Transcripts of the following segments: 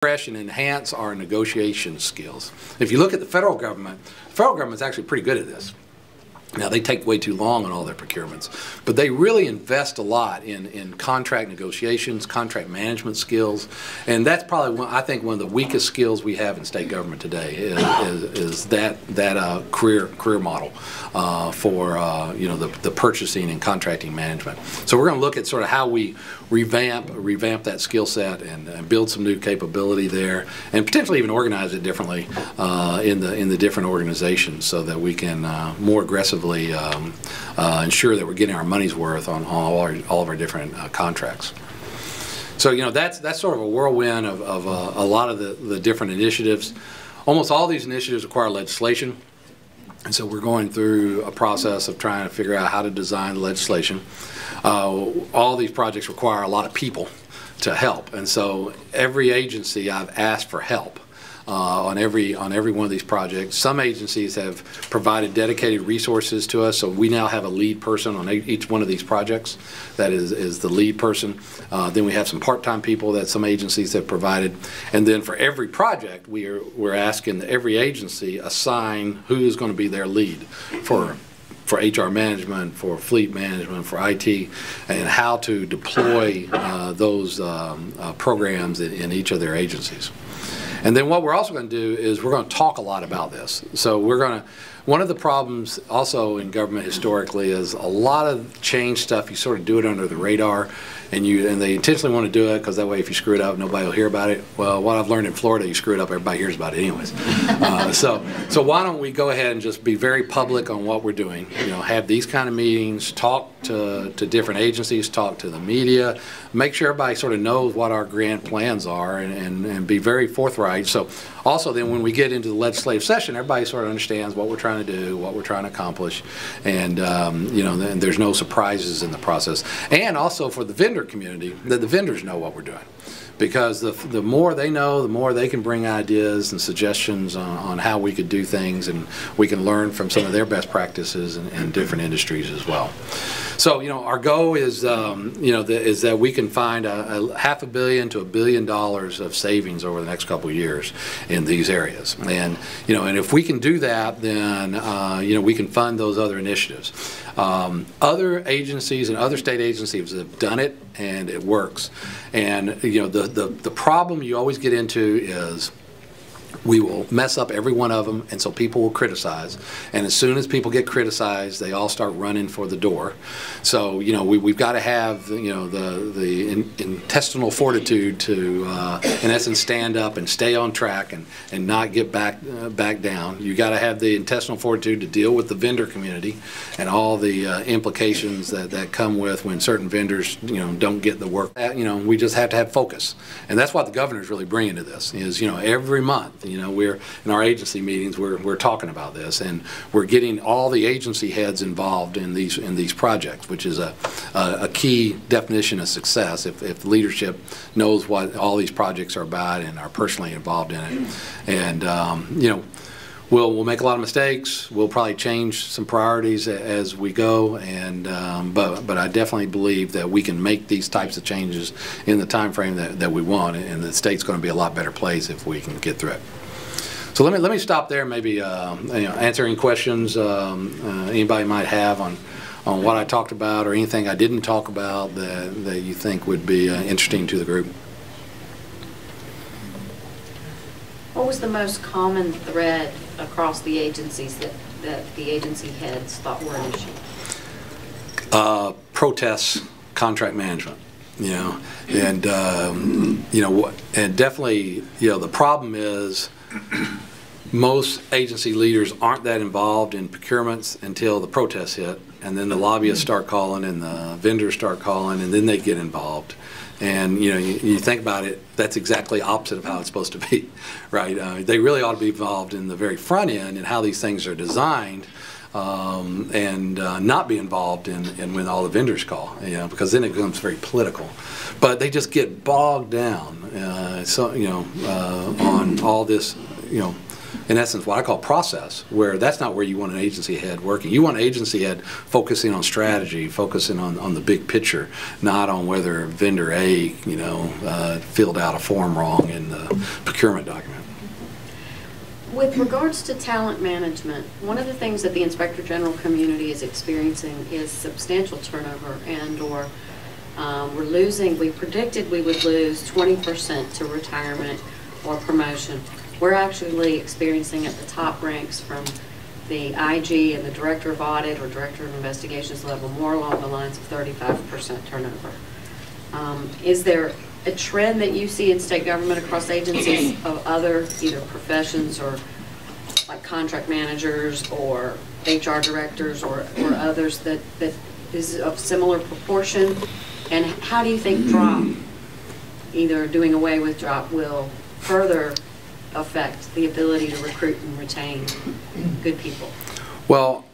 refresh and enhance our negotiation skills. If you look at the federal government's actually pretty good at this. Now, they take way too long on all their procurements, but they really invest a lot in contract negotiations, contract management skills, and that's probably, I think, one of the weakest skills we have in state government today is that career model for the purchasing and contracting management. So we're going to look at sort of how we revamp that skill set and build some new capability there, and potentially even organize it differently in the different organizations so that we can more aggressively ensure that we're getting our money's worth on all of our different contracts. So that's sort of a whirlwind of a lot of the different initiatives. Almost all these initiatives require legislation, and so we're going through a process of trying to figure out how to design the legislation. All these projects require a lot of people to help, and so every agency I've asked for help on every one of these projects. Some agencies have provided dedicated resources to us, so we now have a lead person on each one of these projects that is the lead person. Then we have some part-time people that some agencies have provided, and then for every project we're asking every agency assign who is going to be their lead for HR management, for fleet management, for IT, and how to deploy those programs in each of their agencies. And then what we're also going to do is we're going to talk a lot about this. So one of the problems also in government historically is a lot of change stuff, you sort of do it under the radar, and they intentionally want to do it because that way if you screw it up nobody will hear about it. Well, what I've learned in Florida, you screw it up, everybody hears about it anyways. So why don't we go ahead and just be very public on what we're doing, have these kind of meetings, talk to different agencies, talk to the media, make sure everybody sort of knows what our grand plans are, and be very forthright. So also then when we get into the legislative session, everybody sort of understands what we're trying to do, what we're trying to accomplish, and then there's no surprises in the process. And also for the vendor community, that the vendors know what we're doing. Because the more they know, the more they can bring ideas and suggestions on how we could do things, and we can learn from some of their best practices in different industries as well. So our goal is is that we can find a $500 million to $1 billion of savings over the next couple of years in these areas, and and if we can do that, then we can fund those other initiatives. Other agencies and other state agencies have done it, and it works. And the problem you always get into is we will mess up every one of them, and so people will criticize. And as soon as people get criticized, they all start running for the door. So we've got to have the intestinal fortitude to, in essence, stand up and stay on track and not get back down. You got to have the intestinal fortitude to deal with the vendor community and all the implications that come with when certain vendors don't get the work. We just have to have focus, and that's what the governor's really bringing to this. Is every month. We're in our agency meetings. We're talking about this, and we're getting all the agency heads involved in these projects, which is a key definition of success. If leadership knows what all these projects are about and are personally involved in it, and we'll make a lot of mistakes. We'll probably change some priorities as we go, and but I definitely believe that we can make these types of changes in the time frame that we want, and the state's going to be a lot better place if we can get through it. So let me stop there. Maybe answer any questions anybody might have on what I talked about, or anything I didn't talk about that you think would be interesting to the group. What was the most common thread across the agencies that the agency heads thought were an issue? Protests, contract management, and and definitely, the problem is most agency leaders aren't that involved in procurements until the protests hit, and then the lobbyists start calling and the vendors start calling, and then they get involved. And you think about it, that's exactly opposite of how it's supposed to be, right? They really ought to be involved in the very front end and how these things are designed, and not be involved in when all the vendors call, because then it becomes very political. But they just get bogged down, on all this, in essence, what I call process, where that's not where you want an agency head working. You want an agency head focusing on strategy, focusing on the big picture, not on whether vendor A, filled out a form wrong in the procurement document. With regards to talent management, one of the things that the Inspector General community is experiencing is substantial turnover and/or we predicted we would lose 20% to retirement or promotion. We're actually experiencing at the top ranks from the IG and the Director of Audit or Director of Investigations level more along the lines of 35% turnover. Is there a trend that you see in state government across agencies of other either professions or like contract managers or HR directors or others that is of similar proportion? And how do you think drop, either doing away with drop, will further affect the ability to recruit and retain good people? Well,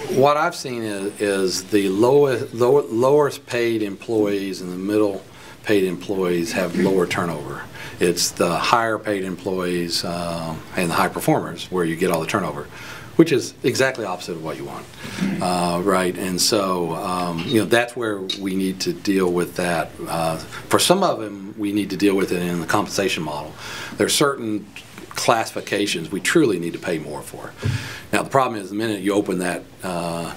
what I've seen is the lowest paid employees and the middle paid employees have lower turnover. It's the higher paid employees and the high performers where you get all the turnover, which is exactly opposite of what you want, right? And so, that's where we need to deal with that. For some of them, we need to deal with it in the compensation model. There are certain classifications we truly need to pay more for. Now, the problem is the minute you open that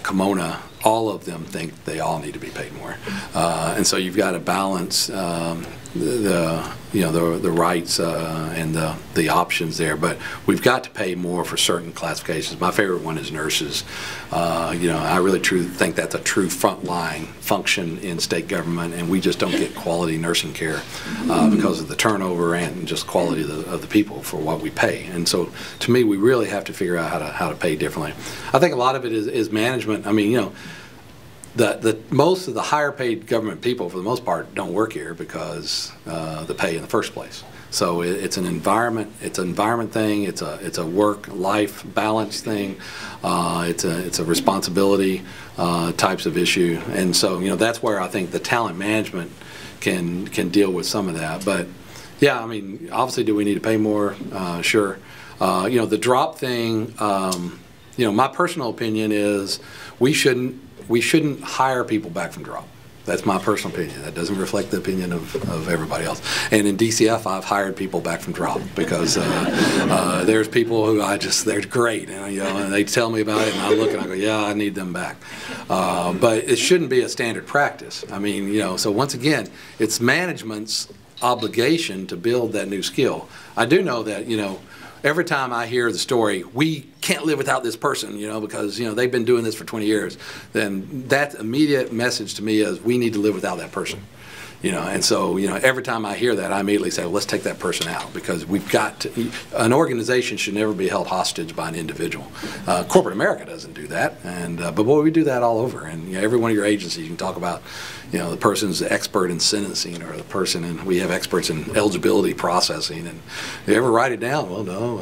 kimono, all of them think they all need to be paid more. And so you've got to balance the rights and the options there, but we've got to pay more for certain classifications. My favorite one is nurses. I really think that's a true frontline function in state government, and we just don't get quality nursing care because of the turnover and just quality of the people for what we pay. And so, to me, we really have to figure out how to pay differently. I think a lot of it is management. I mean, most of the higher paid government people, for the most part, don't work here because the pay in the first place. So it's an environment thing. It's a work-life balance thing. It's a responsibility types of issue. And so that's where I think the talent management can deal with some of that. But yeah, I mean, obviously, do we need to pay more? Sure. The drop thing. My personal opinion is we shouldn't hire people back from drop. That's my personal opinion. That doesn't reflect the opinion of everybody else. And in DCF, I've hired people back from drop because there's people who they're great, and they tell me about it, and I look and I go, yeah, I need them back. But it shouldn't be a standard practice. I mean, so once again, it's management's obligation to build that new skill. I do know that, every time I hear the story, we can't live without this person, because, they've been doing this for 20 years, then that immediate message to me is we need to live without that person. And so, every time I hear that, I immediately say, well, let's take that person out, because we've got to, an organization should never be held hostage by an individual. Corporate America doesn't do that, but boy, we do that all over. And every one of your agencies, you can talk about, the person's expert in sentencing, or the person, and we have experts in eligibility processing, and you ever write it down? Well, no.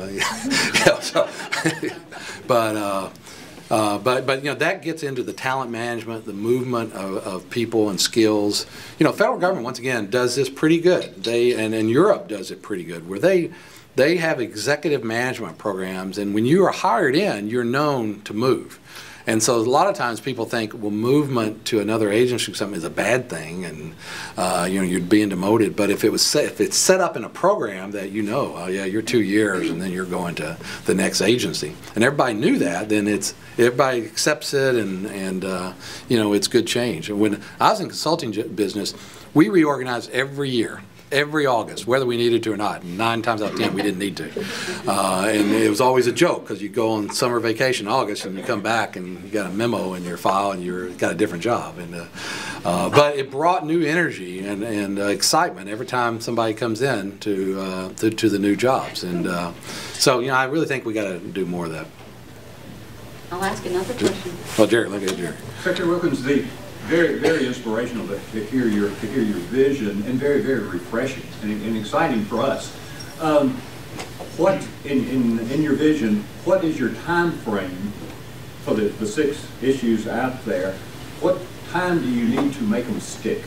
But that gets into the talent management, the movement of people and skills. Federal government, once again, does this pretty good. And Europe does it pretty good, where they have executive management programs, and when you are hired in, you're known to move. And so a lot of times people think, well, movement to another agency or something is a bad thing, and you're being demoted. But if it's set up in a program that oh yeah, you're 2 years and then you're going to the next agency, and everybody knew that, then everybody accepts it, and it's good change. And when I was in consulting business, we reorganized every year. Every August, whether we needed to or not. 9 times out of 10, we didn't need to. And it was always a joke, because you go on summer vacation in August and you come back and you got a memo in your file and you've got a different job. And but it brought new energy and excitement every time somebody comes in to the new jobs. And so, I really think we got to do more of that. I'll ask another question. Well, Jerry, look at Jerry. Secretary Wilkins, very, very inspirational to hear your vision, and very, very refreshing and exciting for us. What in your vision? What is your time frame for the 6 issues out there? What time do you need to make them stick?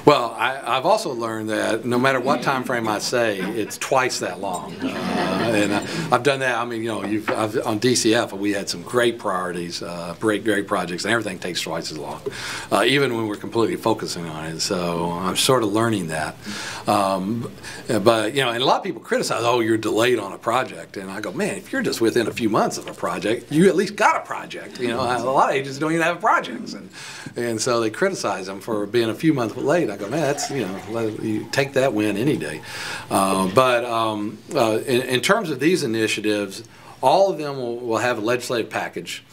Well, I've also learned that no matter what time frame I say, it's twice that long. And I've done that. I mean, you know, on DCF, we had some great priorities, great projects, and everything takes twice as long, even when we're completely focusing on it. So I'm sort of learning that. But, you know, and a lot of people criticize, oh, you're delayed on a project. And I go, man, if you're just within a few months of a project, you at least got a project. You know, a lot of agents don't even have projects. And so they criticize them for being a few months late. I go, man, that's, you know, you take that win any day. In terms of these initiatives, all of them will have a legislative package.